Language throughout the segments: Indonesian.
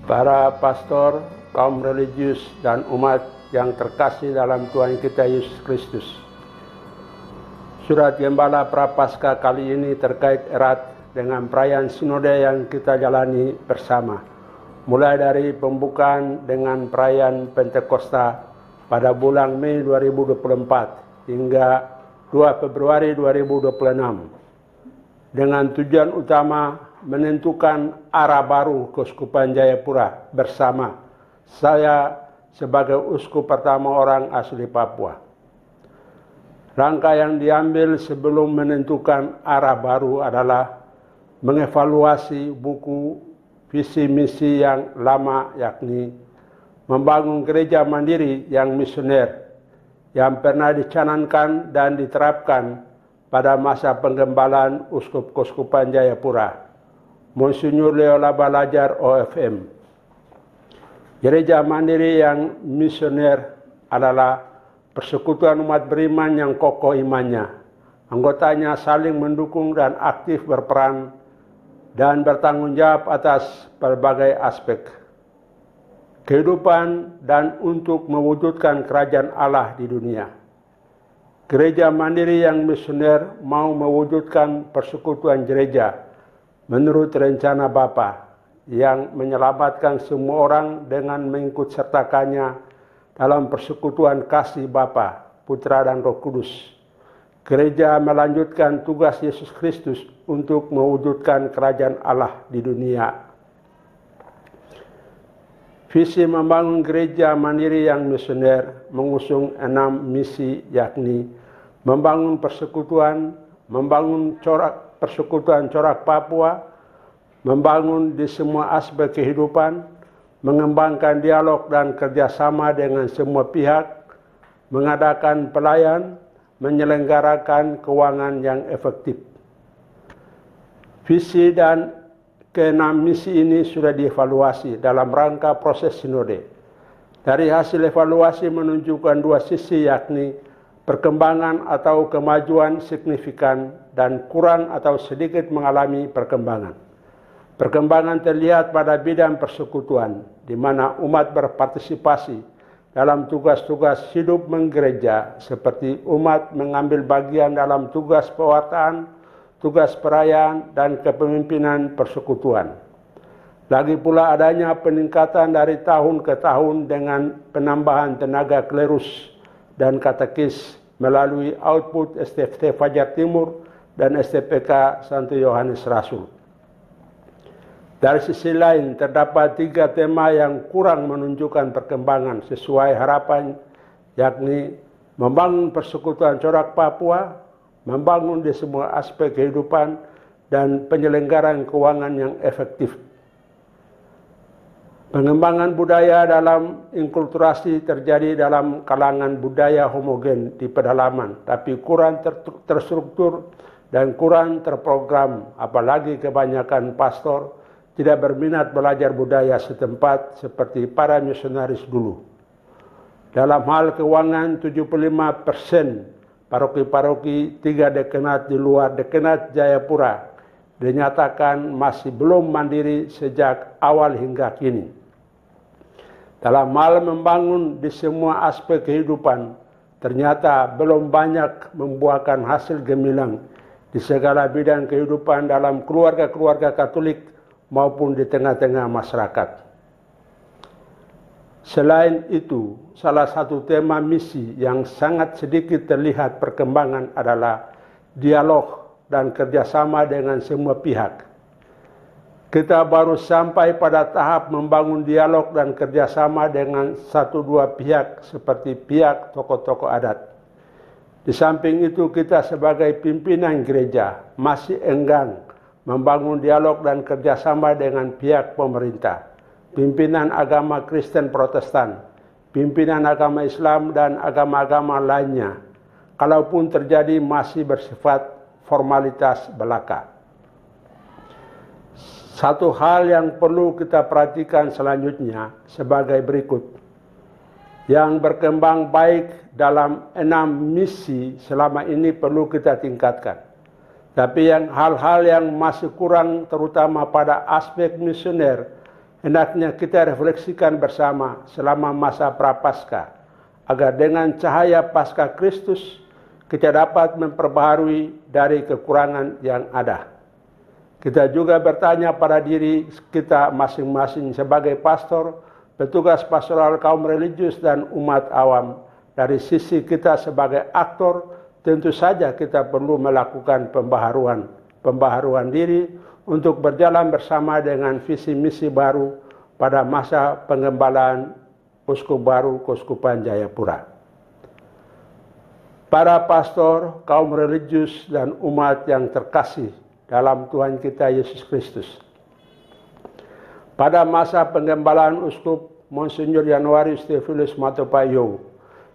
Para pastor, kaum religius, dan umat yang terkasih dalam Tuhan kita Yesus Kristus. Surat Gembala Prapaskah kali ini terkait erat dengan perayaan sinode yang kita jalani bersama. Mulai dari pembukaan dengan perayaan Pentakosta pada bulan Mei 2024 hingga 2 Februari 2026. Dengan tujuan utama menentukan arah baru Keuskupan Jayapura bersama saya sebagai uskup pertama orang asli Papua. Langkah yang diambil sebelum menentukan arah baru adalah mengevaluasi buku visi misi yang lama, yakni membangun gereja mandiri yang misioner yang pernah dicanangkan dan diterapkan pada masa penggembalaan Uskup Keuskupan Jayapura, Monsinyur Leo Labalajar OFM. Gereja mandiri yang misioner adalah persekutuan umat beriman yang kokoh imannya. Anggotanya saling mendukung dan aktif berperan dan bertanggung jawab atas berbagai aspek kehidupan dan untuk mewujudkan kerajaan Allah di dunia. Gereja mandiri yang misioner mau mewujudkan persekutuan gereja menurut rencana Bapa yang menyelamatkan semua orang dengan mengikut sertakannya dalam persekutuan kasih Bapa, Putra dan Roh Kudus. Gereja melanjutkan tugas Yesus Kristus untuk mewujudkan kerajaan Allah di dunia. Visi membangun gereja mandiri yang misioner mengusung 6 misi, yakni membangun persekutuan, membangun persekutuan corak Papua, membangun di semua aspek kehidupan, mengembangkan dialog dan kerjasama dengan semua pihak, mengadakan pelayan, menyelenggarakan keuangan yang efektif. Visi dan ke-6 misi ini sudah dievaluasi dalam rangka proses sinode. Dari hasil evaluasi menunjukkan 2 sisi, yakni perkembangan atau kemajuan signifikan dan kurang atau sedikit mengalami perkembangan. Perkembangan terlihat pada bidang persekutuan, di mana umat berpartisipasi dalam tugas-tugas hidup menggereja, seperti umat mengambil bagian dalam tugas pewartaan, tugas perayaan, dan kepemimpinan persekutuan. Lagi pula adanya peningkatan dari tahun ke tahun dengan penambahan tenaga klerus dan katekis melalui output STFT Fajar Timur dan STPK Santo Yohanes Rasul. Dari sisi lain, terdapat 3 tema yang kurang menunjukkan perkembangan sesuai harapan, yakni membangun persekutuan corak Papua, membangun di semua aspek kehidupan, dan penyelenggaraan keuangan yang efektif. Pengembangan budaya dalam inkulturasi terjadi dalam kalangan budaya homogen di pedalaman, tapi kurang terstruktur dan kurang terprogram, apalagi kebanyakan pastor tidak berminat belajar budaya setempat seperti para misionaris dulu. Dalam hal keuangan, 75% paroki-paroki 3 dekanat di luar dekanat Jayapura dinyatakan masih belum mandiri sejak awal hingga kini. Dalam hal membangun di semua aspek kehidupan, ternyata belum banyak membuahkan hasil gemilang di segala bidang kehidupan dalam keluarga-keluarga Katolik maupun di tengah-tengah masyarakat. Selain itu, salah satu tema misi yang sangat sedikit terlihat perkembangan adalah dialog dan kerjasama dengan semua pihak. Kita baru sampai pada tahap membangun dialog dan kerjasama dengan 1-2 pihak seperti pihak tokoh-tokoh adat. Di samping itu kita sebagai pimpinan gereja masih enggan membangun dialog dan kerjasama dengan pihak pemerintah, pimpinan agama Kristen Protestan, pimpinan agama Islam dan agama-agama lainnya, kalaupun terjadi masih bersifat formalitas belaka. Satu hal yang perlu kita perhatikan selanjutnya sebagai berikut. Yang berkembang baik dalam 6 misi selama ini perlu kita tingkatkan. Tapi hal-hal yang masih kurang terutama pada aspek misioner hendaknya kita refleksikan bersama selama masa Prapaskah agar dengan cahaya Paskah Kristus kita dapat memperbaharui dari kekurangan yang ada. Kita juga bertanya pada diri kita masing-masing sebagai pastor, petugas pastoral kaum religius dan umat awam. Dari sisi kita sebagai aktor, tentu saja kita perlu melakukan pembaharuan diri untuk berjalan bersama dengan visi misi baru pada masa pengembalaan Uskup baru Keuskupan Jayapura. Para pastor, kaum religius dan umat yang terkasih dalam Tuhan kita Yesus Kristus. Pada masa penggembalaan Uskup, Monsinyur Januarius Theophilus Matopayo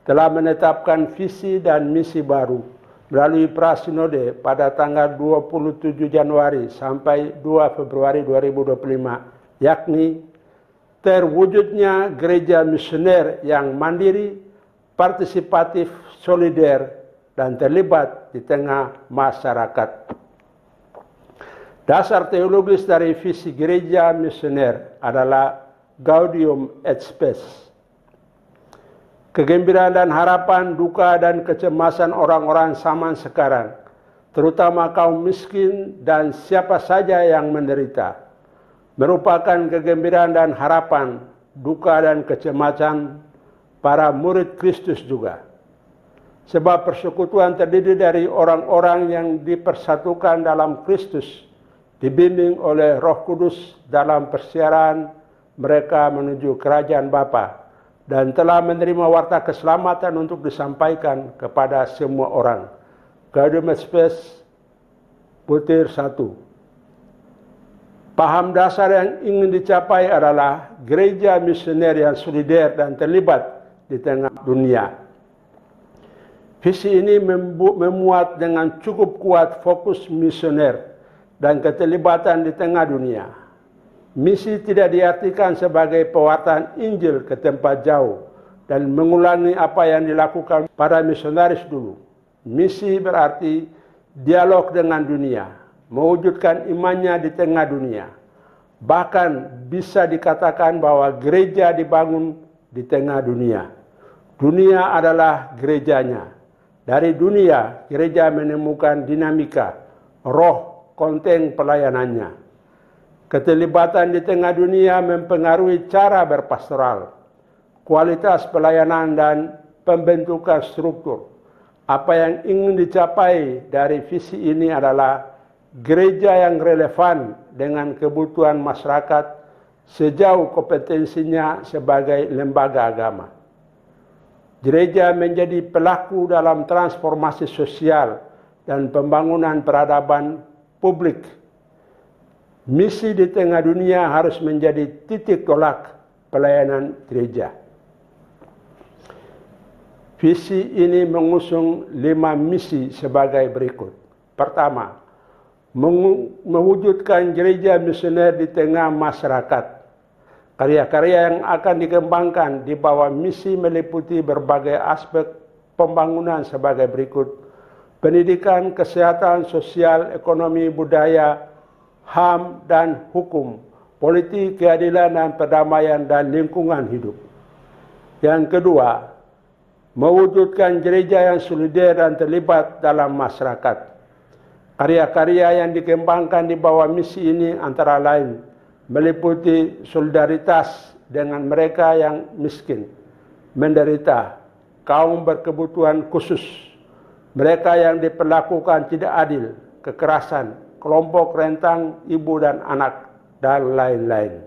telah menetapkan visi dan misi baru melalui prasinode pada tanggal 27 Januari sampai 2 Februari 2025, yakni terwujudnya gereja misioner yang mandiri, partisipatif, solider, dan terlibat di tengah masyarakat. Dasar teologis dari visi gereja misioner adalah Gaudium et Spes. Kegembiraan dan harapan, duka dan kecemasan orang-orang zaman sekarang, terutama kaum miskin dan siapa saja yang menderita, merupakan kegembiraan dan harapan, duka dan kecemasan para murid Kristus juga. Sebab persekutuan terdiri dari orang-orang yang dipersatukan dalam Kristus, dibimbing oleh Roh Kudus dalam persiaran mereka menuju kerajaan Bapa, dan telah menerima warta keselamatan untuk disampaikan kepada semua orang. Gaudium et Spes butir 1. Paham dasar yang ingin dicapai adalah gereja misioner yang solider dan terlibat di tengah dunia. Visi ini memuat dengan cukup kuat fokus misioner dan keterlibatan di tengah dunia. Misi tidak diartikan sebagai pewartaan Injil ke tempat jauh dan mengulangi apa yang dilakukan para misionaris dulu. Misi berarti dialog dengan dunia, mewujudkan imannya di tengah dunia. Bahkan bisa dikatakan bahwa gereja dibangun di tengah dunia. Dunia adalah gerejanya. Dari dunia, gereja menemukan dinamika, roh, konten pelayanannya. Keterlibatan di tengah dunia mempengaruhi cara berpastoral, kualitas pelayanan dan pembentukan struktur. Apa yang ingin dicapai dari visi ini adalah gereja yang relevan dengan kebutuhan masyarakat sejauh kompetensinya sebagai lembaga agama. Gereja menjadi pelaku dalam transformasi sosial dan pembangunan peradaban publik. Misi di tengah dunia harus menjadi titik tolak pelayanan gereja. Visi ini mengusung 5 misi sebagai berikut. Pertama, mewujudkan gereja misioner di tengah masyarakat. Karya-karya yang akan dikembangkan di bawah misi meliputi berbagai aspek pembangunan sebagai berikut. Pendidikan, kesehatan, sosial, ekonomi, budaya, HAM dan hukum, politik, keadilan dan perdamaian dan lingkungan hidup. Yang kedua, mewujudkan gereja yang solider dan terlibat dalam masyarakat. Karya-karya yang dikembangkan di bawah misi ini antara lain meliputi solidaritas dengan mereka yang miskin, menderita, kaum berkebutuhan khusus, mereka yang diperlakukan tidak adil, kekerasan, kelompok rentan, ibu dan anak, dan lain-lain.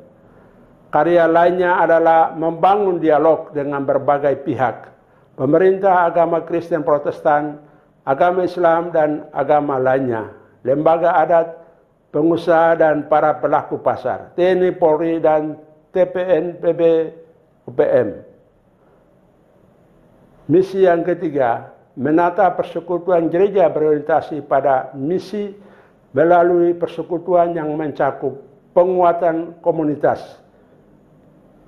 Karya lainnya adalah membangun dialog dengan berbagai pihak, pemerintah, agama Kristen Protestan, agama Islam, dan agama lainnya, lembaga adat, pengusaha, dan para pelaku pasar, TNI, Polri, dan TPNPB, UPM. Misi yang ketiga, menata persekutuan gereja berorientasi pada misi melalui persekutuan yang mencakup penguatan komunitas,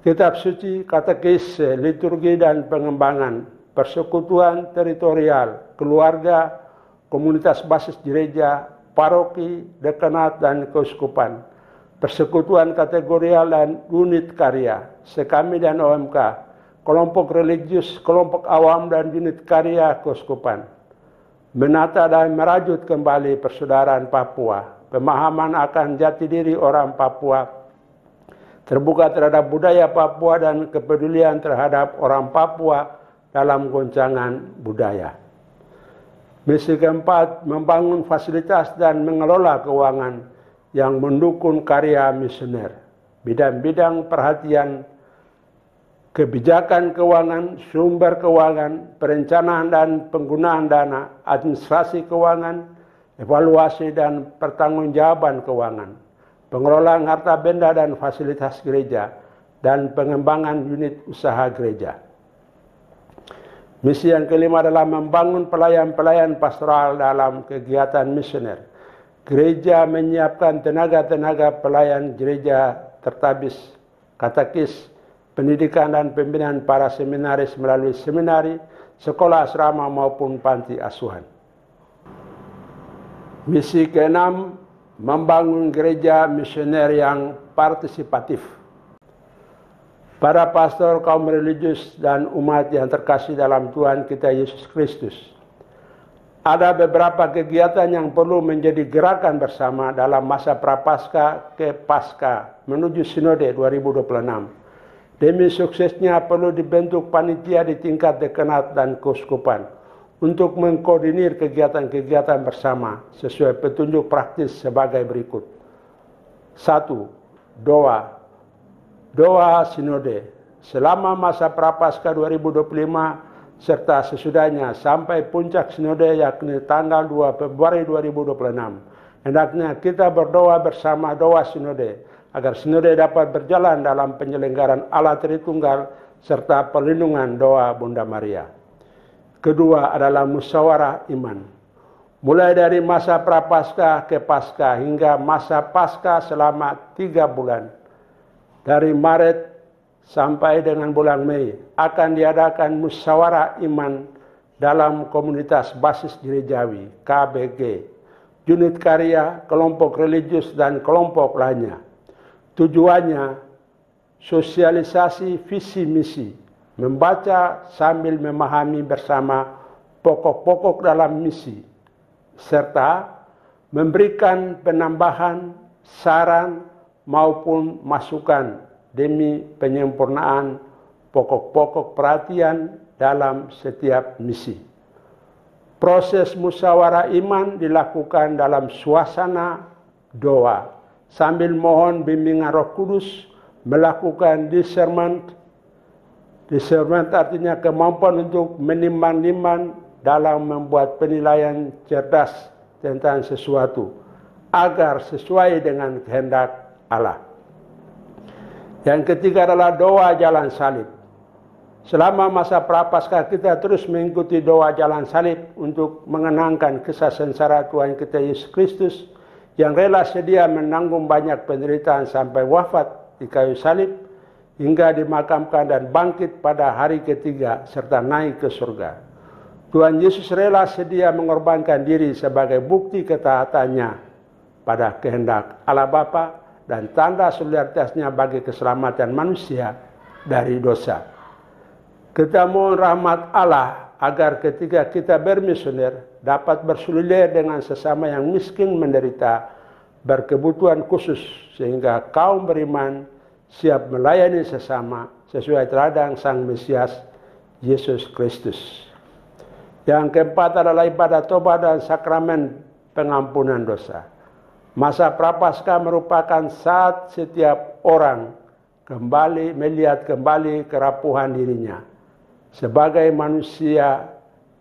kitab suci, katekis, liturgi, dan pengembangan, persekutuan teritorial, keluarga, komunitas basis gereja, paroki, dekanat, dan keuskupan, persekutuan kategorial dan unit karya, sekami dan OMK, kelompok religius, kelompok awam, dan unit karya keuskupan. Menata dan merajut kembali persaudaraan Papua, pemahaman akan jati diri orang Papua, terbuka terhadap budaya Papua, dan kepedulian terhadap orang Papua dalam goncangan budaya. Misi keempat, membangun fasilitas dan mengelola keuangan yang mendukung karya misioner. Bidang-bidang perhatian, kebijakan keuangan, sumber keuangan, perencanaan dan penggunaan dana, administrasi keuangan, evaluasi dan pertanggungjawaban keuangan, pengelolaan harta benda dan fasilitas gereja, dan pengembangan unit usaha gereja. Misi yang kelima adalah membangun pelayan-pelayan pastoral dalam kegiatan misioner. Gereja menyiapkan tenaga-tenaga pelayan gereja tertabis, katekis, pendidikan dan pembinaan para seminaris melalui seminari, sekolah asrama maupun panti asuhan. Misi keenam, membangun gereja misioner yang partisipatif. Para pastor, kaum religius, dan umat yang terkasih dalam Tuhan kita Yesus Kristus, ada beberapa kegiatan yang perlu menjadi gerakan bersama dalam masa Prapaskah ke Paskah menuju Sinode 2026. Demi suksesnya perlu dibentuk panitia di tingkat dekanat dan keuskupan untuk mengkoordinir kegiatan-kegiatan bersama sesuai petunjuk praktis sebagai berikut. 1. Doa Sinode. Selama masa Prapaskah 2025 serta sesudahnya sampai puncak Sinode yakni tanggal 2 Februari 2026. Hendaknya kita berdoa bersama doa Sinode agar Sinode dapat berjalan dalam penyelenggaraan Allah Tritunggal serta perlindungan doa Bunda Maria. Kedua adalah musyawarah iman. Mulai dari masa Prapaskah ke Paskah hingga masa Paskah selama 3 bulan. Dari Maret sampai dengan bulan Mei akan diadakan musyawarah iman dalam komunitas basis gerejawi, KBG, unit karya, kelompok religius, dan kelompok lainnya. Tujuannya sosialisasi visi misi, membaca sambil memahami bersama pokok-pokok dalam misi, serta memberikan penambahan, saran maupun masukan demi penyempurnaan pokok-pokok perhatian dalam setiap misi. Proses musyawarah iman dilakukan dalam suasana doa, sambil mohon bimbingan Roh Kudus, melakukan discernment. Discernment artinya kemampuan untuk menimbang-nimbang dalam membuat penilaian cerdas tentang sesuatu agar sesuai dengan kehendak Allah. Yang ketiga adalah doa jalan salib. Selama masa Prapaskah kita terus mengikuti doa jalan salib untuk mengenangkan kisah sengsara Tuhan kita Yesus Kristus yang rela sedia menanggung banyak penderitaan sampai wafat di kayu salib hingga dimakamkan dan bangkit pada hari ketiga serta naik ke surga. Tuhan Yesus rela sedia mengorbankan diri sebagai bukti ketaatannya pada kehendak Allah Bapa dan tanda solidaritasnya bagi keselamatan manusia dari dosa. Kita mohon rahmat Allah agar ketika kita bermisioner dapat bersolider dengan sesama yang miskin menderita, berkebutuhan khusus, sehingga kaum beriman siap melayani sesama sesuai teladan Sang Mesias Yesus Kristus. Yang keempat adalah ibadah tobat dan sakramen pengampunan dosa. Masa Prapaskah merupakan saat setiap orang kembali melihat kembali kerapuhan dirinya sebagai manusia,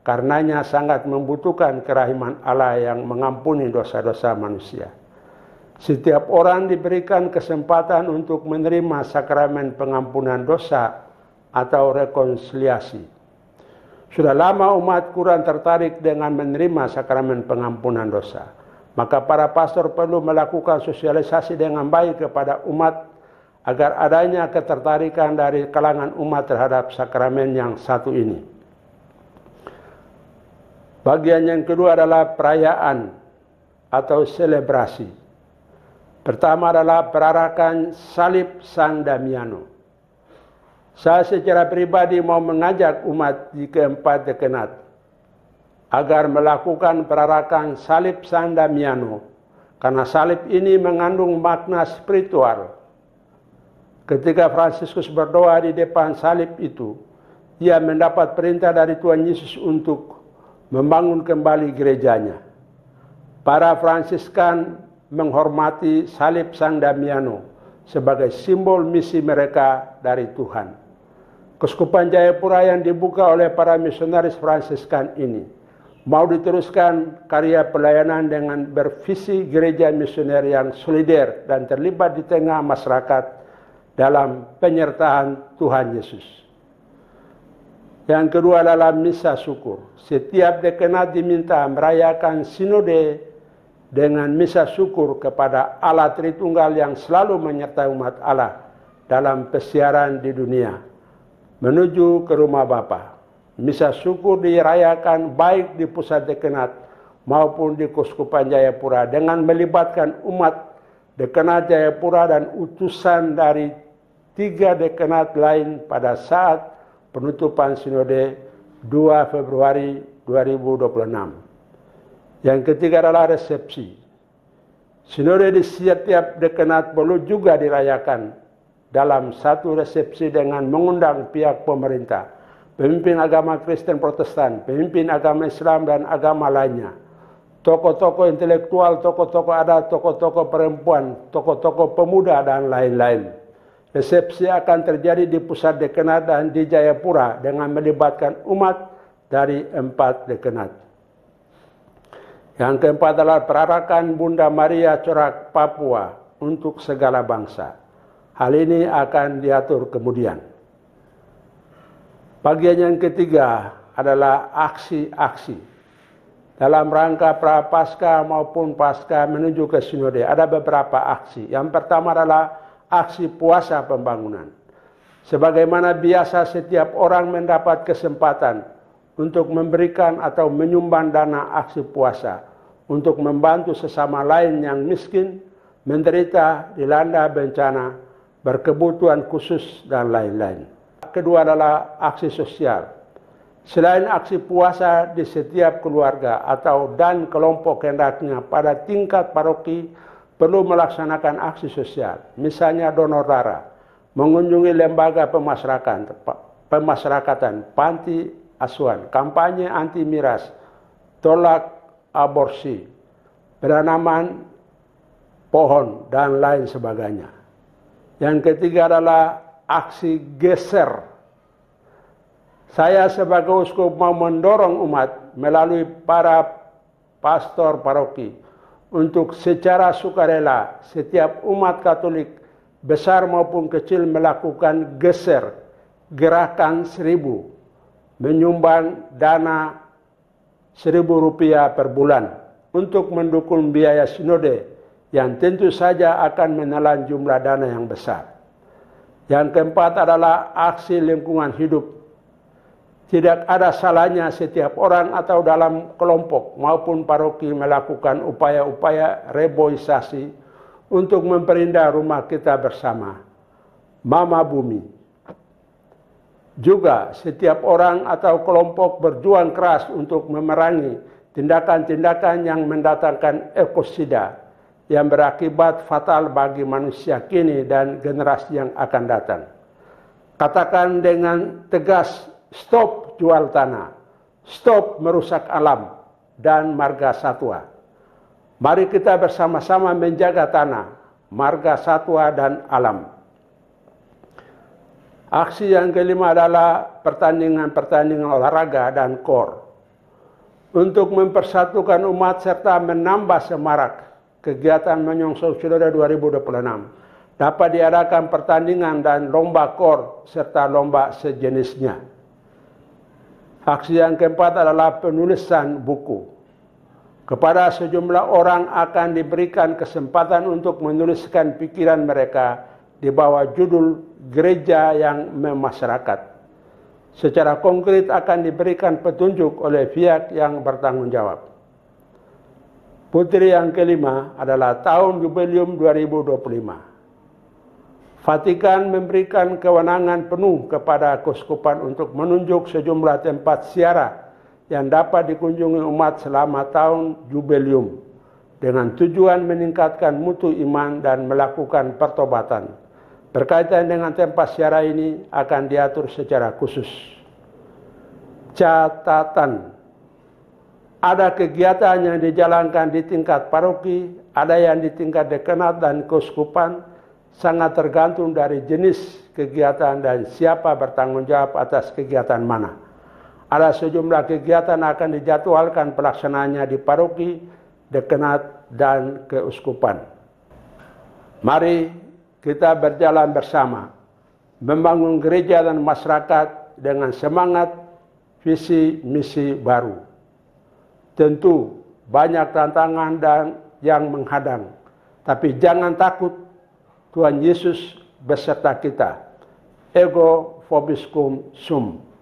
karenanya sangat membutuhkan kerahiman Allah yang mengampuni dosa-dosa manusia. Setiap orang diberikan kesempatan untuk menerima sakramen pengampunan dosa atau rekonsiliasi. Sudah lama umat kurang tertarik dengan menerima sakramen pengampunan dosa. Maka para pastor perlu melakukan sosialisasi dengan baik kepada umat agar adanya ketertarikan dari kalangan umat terhadap sakramen yang satu ini. Bagian yang kedua adalah perayaan atau selebrasi. Pertama adalah perarakan salib Sang Damiano. Saya secara pribadi mau mengajak umat di keempat dekenat agar melakukan perarakan salib Sang Damiano, karena salib ini mengandung makna spiritual. Ketika Fransiskus berdoa di depan salib itu, ia mendapat perintah dari Tuhan Yesus untuk membangun kembali gerejanya. Para Fransiskan menghormati salib Sang Damiano sebagai simbol misi mereka dari Tuhan. Keuskupan Jayapura yang dibuka oleh para misionaris Fransiskan ini mau diteruskan karya pelayanan dengan bervisi gereja misioner yang solider dan terlibat di tengah masyarakat dalam penyertaan Tuhan Yesus. Yang kedua adalah misa syukur. Setiap dekenat diminta merayakan sinode dengan misa syukur kepada Allah Tritunggal yang selalu menyertai umat Allah dalam pesiaran di dunia menuju ke rumah Bapa. Misa syukur dirayakan baik di pusat dekenat maupun di Keuskupan Jayapura dengan melibatkan umat dekenat Jayapura dan utusan dari 3 dekenat lain pada saat penutupan sinode 2 Februari 2026. Yang ketiga adalah resepsi. Sinode di setiap dekenat perlu juga dirayakan dalam satu resepsi dengan mengundang pihak pemerintah, pemimpin agama Kristen Protestan, pemimpin agama Islam dan agama lainnya, tokoh-tokoh intelektual, tokoh-tokoh adat, tokoh-tokoh perempuan, tokoh-tokoh pemuda, dan lain-lain. Resepsi akan terjadi di pusat dekenat dan di Jayapura dengan melibatkan umat dari 4 dekenat. Yang keempat adalah perarakan Bunda Maria Corak Papua untuk segala bangsa. Hal ini akan diatur kemudian. Bagian yang ketiga adalah aksi-aksi. Dalam rangka Prapaskah maupun Paskah menuju ke sinode ada beberapa aksi. Yang pertama adalah aksi puasa pembangunan. Sebagaimana biasa setiap orang mendapat kesempatan untuk memberikan atau menyumbang dana aksi puasa untuk membantu sesama lain yang miskin, menderita, dilanda bencana, berkebutuhan khusus, dan lain-lain. Kedua adalah aksi sosial. Selain aksi puasa di setiap keluarga atau dan kelompok hendaknya pada tingkat paroki perlu melaksanakan aksi sosial. Misalnya donor darah, mengunjungi lembaga pemasyarakatan, panti asuhan, kampanye anti miras, tolak aborsi, penanaman pohon, dan lain sebagainya. Yang ketiga adalah aksi geser. Saya sebagai uskup mau mendorong umat melalui para pastor paroki untuk secara sukarela setiap umat Katolik besar maupun kecil melakukan geser gerakan 1000, menyumbang dana Rp1.000 per bulan untuk mendukung biaya sinode yang tentu saja akan menelan jumlah dana yang besar. Yang keempat adalah aksi lingkungan hidup. Tidak ada salahnya setiap orang atau dalam kelompok maupun paroki melakukan upaya-upaya reboisasi untuk memperindah rumah kita bersama, Mama Bumi. Juga setiap orang atau kelompok berjuang keras untuk memerangi tindakan-tindakan yang mendatangkan ekosida yang berakibat fatal bagi manusia kini dan generasi yang akan datang. Katakan dengan tegas, stop jual tanah, stop merusak alam dan marga satwa. Mari kita bersama-sama menjaga tanah, marga satwa dan alam. Aksi yang kelima adalah pertandingan-pertandingan olahraga dan KOR. Untuk mempersatukan umat serta menambah semarak kegiatan menyongsong Sinode 2026, dapat diadakan pertandingan dan lomba KOR serta lomba sejenisnya. Aksi yang keempat adalah penulisan buku. Kepada sejumlah orang akan diberikan kesempatan untuk menuliskan pikiran mereka di bawah judul Gereja yang Memasyarakat. Secara konkret akan diberikan petunjuk oleh pihak yang bertanggung jawab. Putri yang kelima adalah tahun jubileum 2025. Vatikan memberikan kewenangan penuh kepada keuskupan untuk menunjuk sejumlah tempat ziarah yang dapat dikunjungi umat selama tahun jubileum dengan tujuan meningkatkan mutu iman dan melakukan pertobatan. Berkaitan dengan tempat ziarah ini akan diatur secara khusus. Catatan: ada kegiatan yang dijalankan di tingkat paroki, ada yang di tingkat dekanat dan keuskupan, sangat tergantung dari jenis kegiatan dan siapa bertanggung jawab atas kegiatan mana. Ada sejumlah kegiatan akan dijadwalkan pelaksanaannya di paroki, dekanat, dan keuskupan. Mari kita berjalan bersama, membangun gereja dan masyarakat dengan semangat visi misi baru. Tentu banyak tantangan dan yang menghadang, tapi jangan takut, Tuhan Yesus beserta kita. Ego vobiscum sum.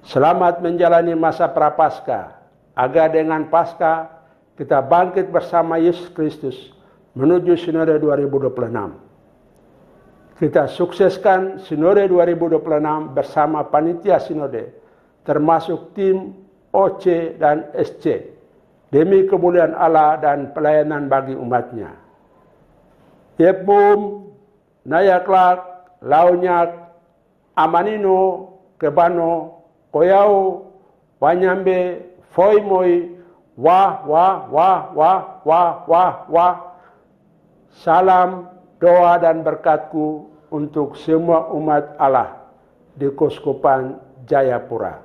Selamat menjalani masa prapaskah, agar dengan Paskah kita bangkit bersama Yesus Kristus menuju Sinode 2026. Kita sukseskan Sinode 2026 bersama panitia Sinode, termasuk tim OC dan SC, demi kemuliaan Allah dan pelayanan bagi umatnya. Yepum, Nayaklak, Launyak, Amanino, Kebano, Koyau, Wanyambe, Foimoy, wah, wah, wah, wah, wah, wah, wah. Salam, doa dan berkatku untuk semua umat Allah di Keuskupan Jayapura.